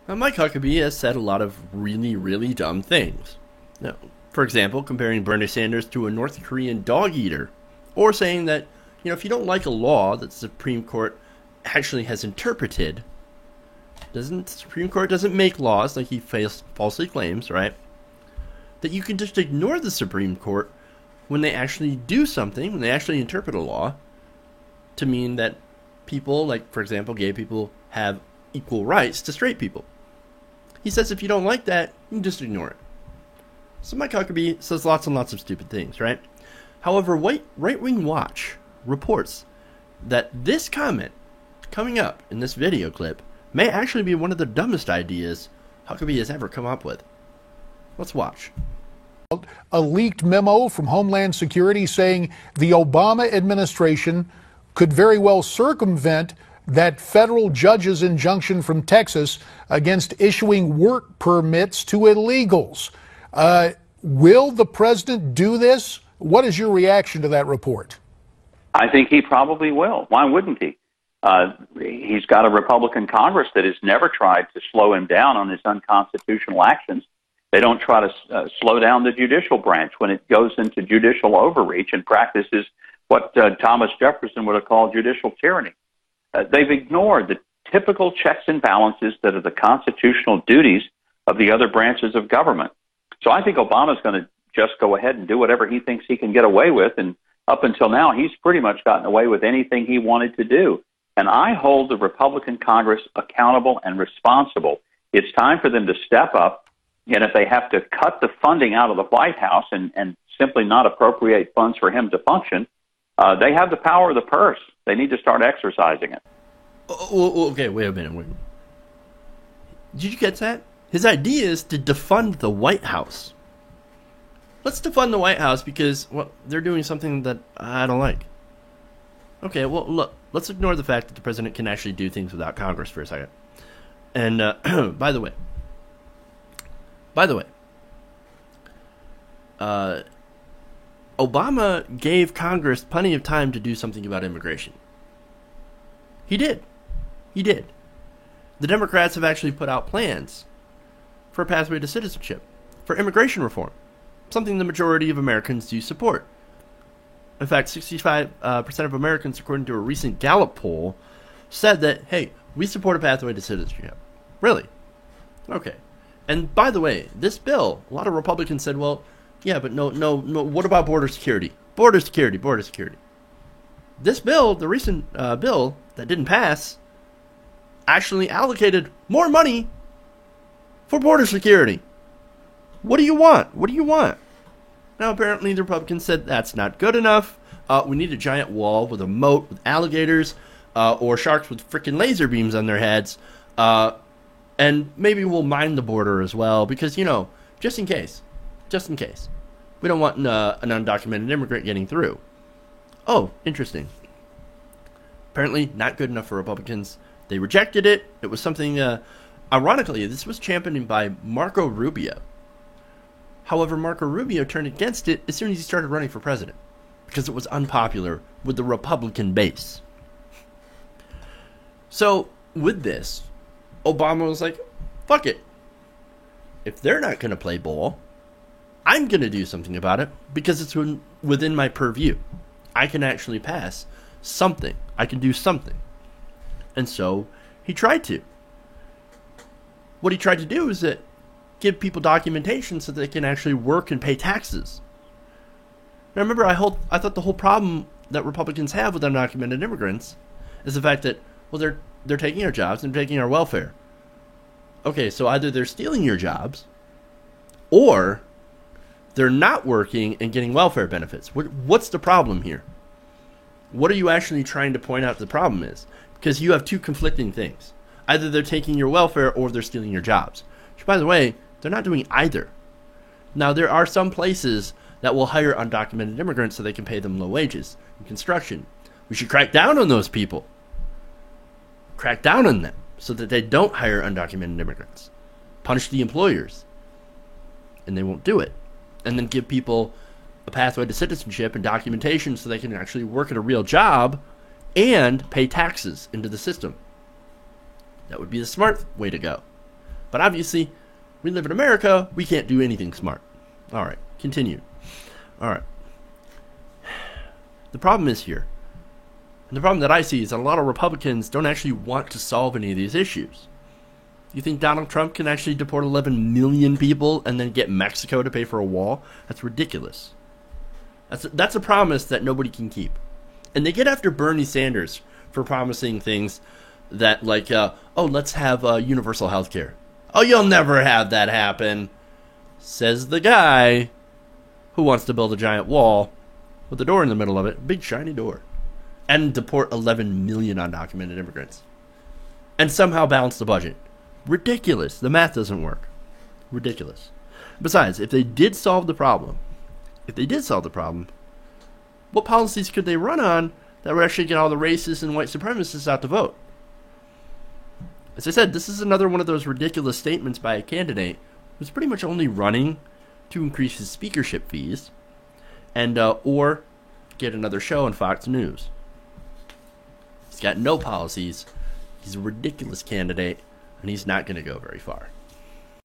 Now, Mike Huckabee has said a lot of really, really dumb things. Now, for example, comparing Bernie Sanders to a North Korean dog eater, or saying that, if you don't like a law that the Supreme Court actually has interpreted, the Supreme Court doesn't make laws like he falsely claims, right? That you can just ignore the Supreme Court when they actually do something, when they actually interpret a law, to mean that people, like, for example, gay people, have equal rights to straight people. He says if you don't like that, you can just ignore it. So Mike Huckabee says lots and lots of stupid things, right? However, Right Wing Watch reports that this comment coming up in this video clip may actually be one of the dumbest ideas Huckabee has ever come up with. Let's watch. A leaked memo from Homeland Security saying the Obama administration could very well circumvent that federal judge's injunction from Texas against issuing work permits to illegals. Will the president do this? What is your reaction to that report? I think he probably will. Why wouldn't he? He's got a Republican Congress that has never tried to slow him down on his unconstitutional actions. They don't try to slow down the judicial branch when it goes into judicial overreach and practices what Thomas Jefferson would have called judicial tyranny. They've ignored the typical checks and balances that are the constitutional duties of the other branches of government. So I think Obama's going to just go ahead and do whatever he thinks he can get away with. And up until now, he's pretty much gotten away with anything he wanted to do. And I hold the Republican Congress accountable and responsible. It's time for them to step up. And if they have to cut the funding out of the White House and simply not appropriate funds for him to function, they have the power of the purse. They need to start exercising it. Okay, wait a minute. Did you get that? His idea is to defund the White House. Let's defund the White House because, well, they're doing something that I don't like. Okay, well, look, let's ignore the fact that the president can actually do things without Congress for a second. And, by the way, Obama gave Congress plenty of time to do something about immigration. He did. The Democrats have actually put out plans for a pathway to citizenship, for immigration reform, something the majority of Americans do support. In fact, 65% of Americans, according to a recent Gallup poll, said that, hey, we support a pathway to citizenship. Really? Okay. And by the way, this bill, a lot of Republicans said, well, yeah, but no, what about border security? Border security. This bill, the recent bill that didn't pass, actually allocated more money for border security. What do you want? Now, apparently, the Republicans said that's not good enough. We need a giant wall with a moat with alligators or sharks with freaking laser beams on their heads. And maybe we'll mine the border as well because, just in case. We don't want an undocumented immigrant getting through. Oh, interesting. Apparently not good enough for Republicans. They rejected it. It was something, ironically, this was championed by Marco Rubio. However, Marco Rubio turned against it as soon as he started running for president because it was unpopular with the Republican base. So, with this, Obama was like, fuck it. If they're not going to play ball, I'm going to do something about it because it's within my purview. I can actually pass something. I can do something. And so he tried to. What he tried to do is that give people documentation so they can actually work and pay taxes. Now remember, I thought the whole problem that Republicans have with undocumented immigrants is the fact that, well, they're taking our jobs and taking our welfare. Okay, so either they're stealing your jobs, or they're not working and getting welfare benefits. What's the problem here? What are you actually trying to point out the problem is? Because you have two conflicting things. Either they're taking your welfare or they're stealing your jobs. Which, by the way, they're not doing either. Now, there are some places that will hire undocumented immigrants so they can pay them low wages in construction. We should crack down on those people. Crack down on them so that they don't hire undocumented immigrants. Punish the employers. And they won't do it. And then give people a pathway to citizenship and documentation so they can actually work at a real job and pay taxes into the system. That would be the smart way to go. But obviously, we live in America, we can't do anything smart. All right, continue. All right. The problem is here. And the problem that I see is that a lot of Republicans don't actually want to solve any of these issues. You think Donald Trump can actually deport 11 million people and then get Mexico to pay for a wall? That's ridiculous. That's a promise that nobody can keep. And they get after Bernie Sanders for promising things that, like, let's have universal health care. Oh, you'll never have that happen, says the guy who wants to build a giant wall with a door in the middle of it, big shiny door, and deport 11 million undocumented immigrants. And somehow balance the budget. Ridiculous. The math doesn't work. Ridiculous. Besides, if they did solve the problem, what policies could they run on that would actually get all the racists and white supremacists out to vote? As I said, this is another one of those ridiculous statements by a candidate who's pretty much only running to increase his speakership fees and or get another show on Fox News. He's got no policies. He's a ridiculous candidate, and he's not going to go very far.